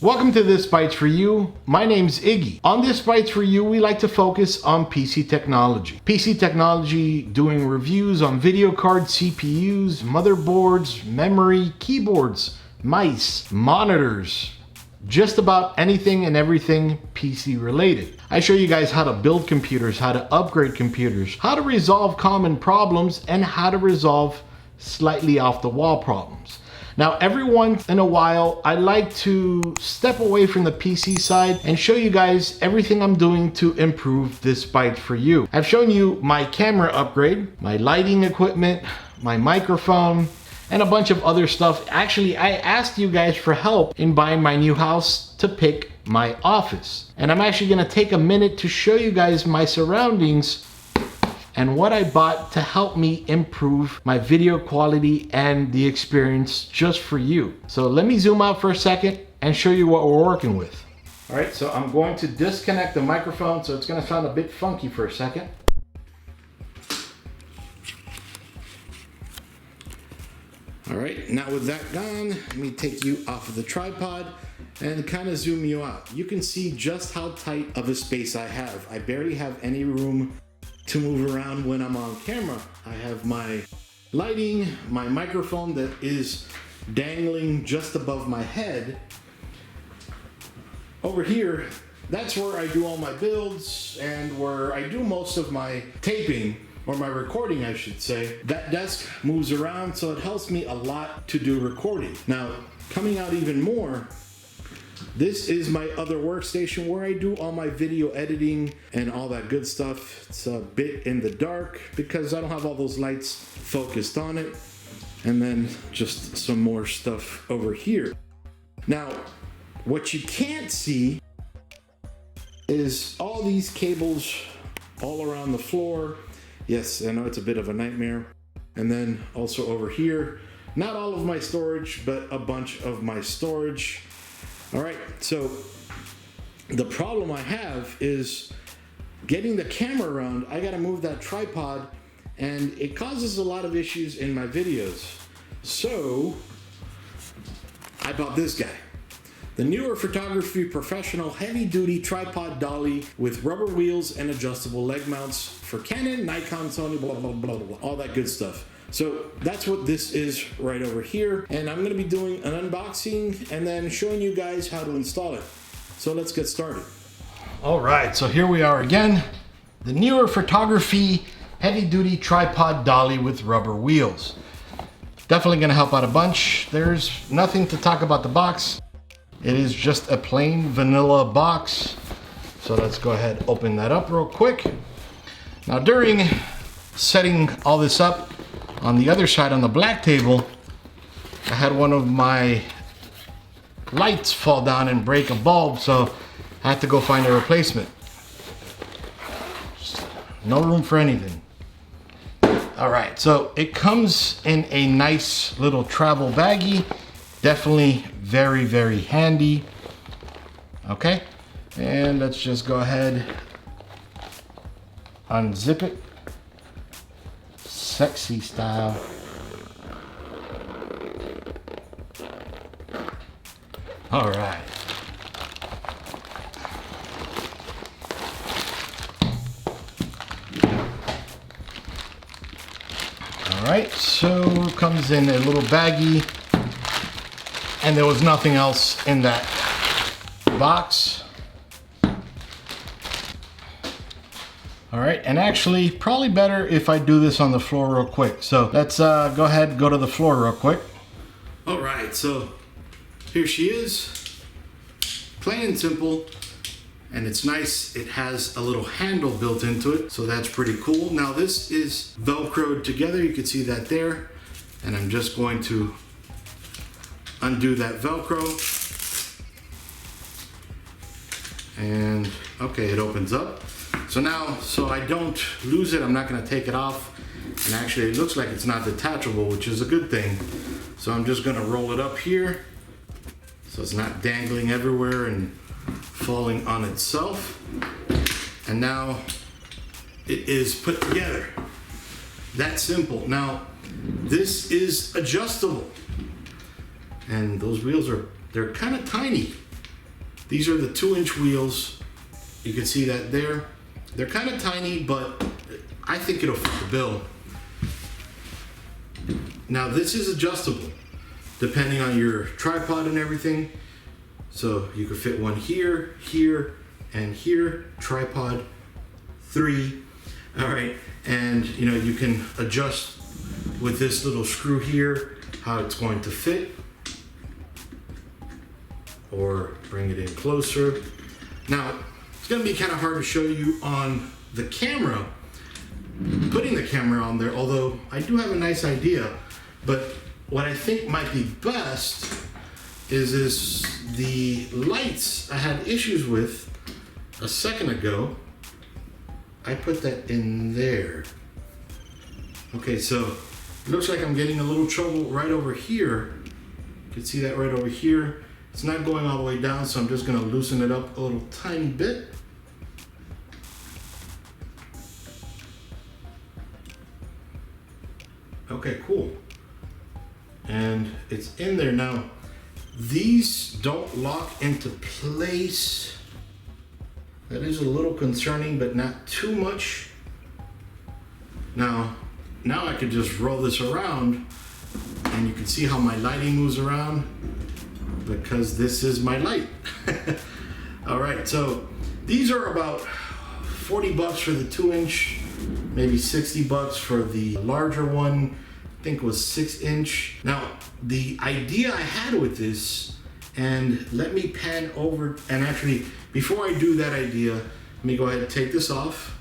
Welcome to This Bytes For You. My name's Iggy. On This Bytes For You, we like to focus on PC technology. PC technology, doing reviews on video cards, CPUs, motherboards, memory, keyboards, mice, monitors, just about anything and everything PC related. I show you guys how to build computers, how to upgrade computers, how to resolve common problems, and how to resolve slightly off the wall problems. Now, every once in a while, I like to step away from the PC side and show you guys everything I'm doing to improve This Bytes For You. I've shown you my camera upgrade, my lighting equipment, my microphone, and a bunch of other stuff. Actually, I asked you guys for help in buying my new house to pick my office. And I'm actually gonna take a minute to show you guys my surroundings and what I bought to help me improve my video quality and the experience just for you. So let me zoom out for a second and show you what we're working with. All right, so I'm going to disconnect the microphone, so it's gonna sound a bit funky for a second. All right, now with that gone, let me take you off of the tripod and kind of zoom you out. You can see just how tight of a space I have. I barely have any room to move around when I'm on camera. I have my lighting, my microphone that is dangling just above my head. Over here, that's where I do all my builds and where I do most of my taping, or my recording, I should say. That desk moves around, so it helps me a lot to do recording. Now, coming out even more, this is my other workstation where I do all my video editing and all that good stuff. It's a bit in the dark because I don't have all those lights focused on it. And then just some more stuff over here. Now, what you can't see is all these cables all around the floor. Yes, I know it's a bit of a nightmare. And then also over here, not all of my storage, but a bunch of my storage. All right, so the problem I have is getting the camera around. I gotta move that tripod and it causes a lot of issues in my videos. So I bought this guy. The Neewer Photography Professional Heavy Duty Tripod Dolly with rubber wheels and adjustable leg mounts for Canon, Nikon, Sony, blah, blah, blah, blah, all that good stuff. So that's what this is right over here. And I'm gonna be doing an unboxing and then showing you guys how to install it. So let's get started. All right, so here we are again. The Neewer Photography Heavy Duty Tripod Dolly with rubber wheels. Definitely gonna help out a bunch. There's nothing to talk about the box. It is just a plain vanilla box. So let's go ahead, open that up real quick. Now during setting all this up, on the other side on the black table, I had one of my lights fall down and break a bulb, so I had to go find a replacement. Just no room for anything. All right, so it comes in a nice little travel baggie. Definitely very, very handy. Okay, and let's just go ahead, unzip it. Sexy style. All right. All right, so it comes in a little baggie and there was nothing else in that box. All right, and actually probably better if I do this on the floor real quick. So let's go ahead and go to the floor real quick. All right, so here she is, plain and simple, and it's nice. It has a little handle built into it, so that's pretty cool. Now this is Velcroed together, you can see that there, and I'm just going to undo that Velcro. And okay, it opens up. So now, so I don't lose it, I'm not gonna take it off. And actually it looks like it's not detachable, which is a good thing. So I'm just gonna roll it up here so it's not dangling everywhere and falling on itself. And now it is put together. That simple. Now, this is adjustable. And those wheels they're kind of tiny. These are the 2-inch wheels. You can see that there. They're kind of tiny, but I think it'll fit the bill. Now this is adjustable depending on your tripod and everything. So you could fit one here, here, and here. Tripod 3. All right, and you know, you can adjust with this little screw here how it's going to fit, or bring it in closer. Now it's going to be kind of hard to show you on the camera, putting the camera on there, although I do have a nice idea. But what I think might be best is the lights I had issues with a second ago. I put that in there. Okay, so it looks like I'm getting a little trouble right over here. You can see that right over here. It's not going all the way down, so I'm just gonna loosen it up a little tiny bit. Okay, cool. And it's in there now. These don't lock into place. That is a little concerning, but not too much. Now I could just roll this around and you can see how my lighting moves around because this is my light. All right, so these are about 40 bucks for the 2-inch, maybe 60 bucks for the larger one. I think it was 6-inch. Now, the idea I had with this, and let me pan over, and actually, before I do that idea, let me go ahead and take this off.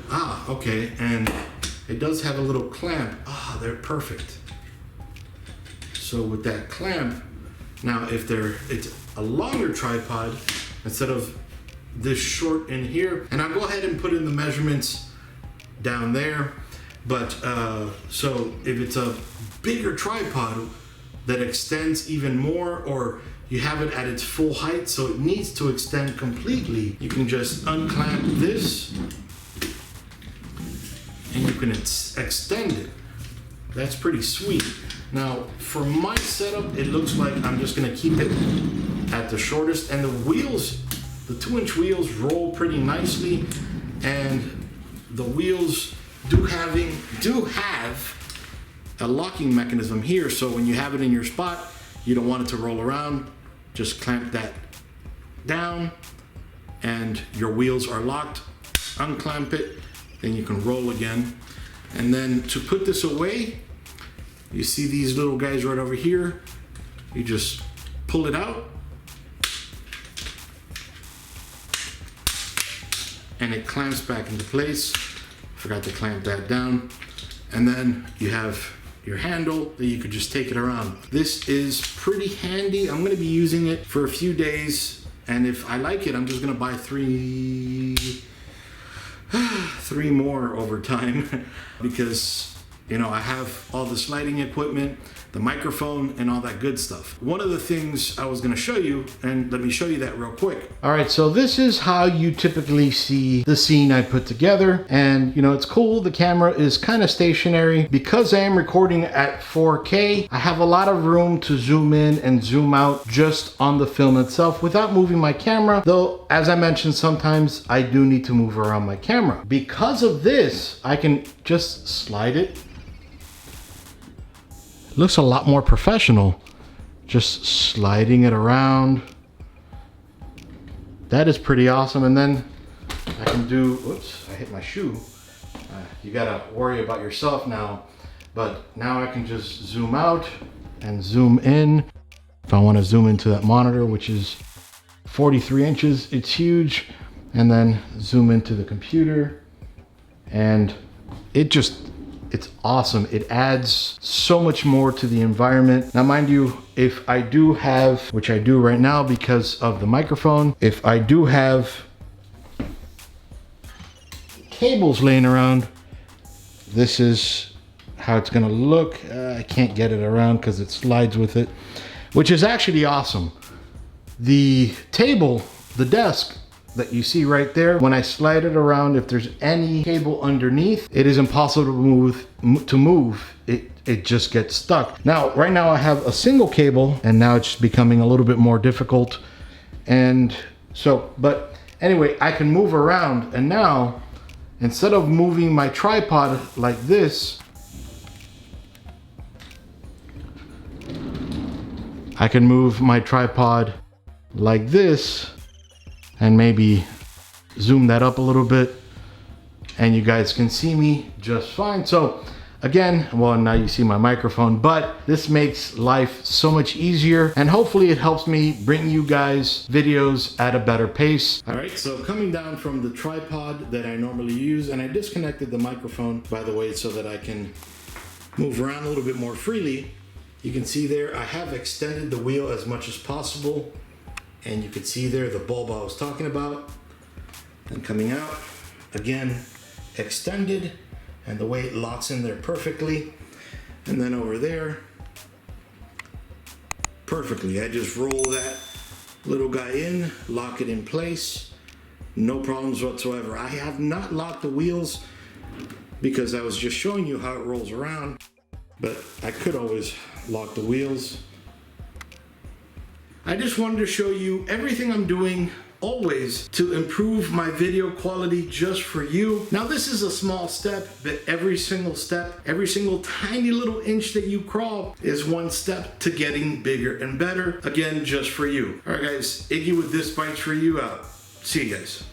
Ah, okay, and it does have a little clamp. Ah, they're perfect. So with that clamp, now if it's a longer tripod, instead of this short in here, and I'll go ahead and put in the measurements down there. But so if it's a bigger tripod that extends even more, or you have it at its full height, so it needs to extend completely, you can just unclamp this and you can extend it. That's pretty sweet. Now for my setup, it looks like I'm just gonna keep it at the shortest, and the wheels, the 2-inch wheels roll pretty nicely, and the wheels do have a locking mechanism here, so when you have it in your spot, you don't want it to roll around, just clamp that down and your wheels are locked. Unclamp it, then you can roll again. And then to put this away, you see these little guys right over here, you just pull it out and it clamps back into place. Forgot to clamp that down. And then you have your handle that you could just take it around. This is pretty handy. I'm gonna be using it for a few days, and if I like it, I'm just gonna buy three more over time because, you know, I have all this lighting equipment, the microphone, and all that good stuff. One of the things I was gonna show you, and let me show you that real quick. All right, so this is how you typically see the scene I put together. And you know, it's cool, the camera is kind of stationary. Because I am recording at 4K, I have a lot of room to zoom in and zoom out just on the film itself without moving my camera. Though, as I mentioned, sometimes I do need to move around my camera. Because of this, I can just slide it. It looks a lot more professional, just sliding it around. That is pretty awesome. And then I can do, whoops, I hit my shoe. You gotta worry about yourself now. But now I can just zoom out and zoom in. If I wanna zoom into that monitor, which is 43 inches, it's huge. And then zoom into the computer, and it's awesome. It adds so much more to the environment. Now, mind you, if I do have, which I do right now because of the microphone, if I do have cables laying around, this is how it's gonna look. I can't get it around because it slides with it, which is actually awesome. The table, the desk, that you see right there, when I slide it around, if there's any cable underneath, it is impossible to move. It just gets stuck. Now, right now I have a single cable, and now it's becoming a little bit more difficult. And so, but anyway, I can move around, and now, instead of moving my tripod like this, I can move my tripod like this, and maybe zoom that up a little bit, and you guys can see me just fine. So again, well, now you see my microphone, but this makes life so much easier, and hopefully it helps me bring you guys videos at a better pace. All right, so coming down from the tripod that I normally use, and I disconnected the microphone, by the way, so that I can move around a little bit more freely. You can see there, I have extended the wheel as much as possible, and you can see there the bulb I was talking about. And coming out, again, extended, and the way it locks in there perfectly. And then over there, perfectly. I just roll that little guy in, lock it in place, no problems whatsoever. I have not locked the wheels because I was just showing you how it rolls around, but I could always lock the wheels. I just wanted to show you everything I'm doing always to improve my video quality just for you. Now, this is a small step, but every single step, every single tiny little inch that you crawl is one step to getting bigger and better, again, just for you. All right, guys, Iggy with ThisBytesForYou out. See you guys.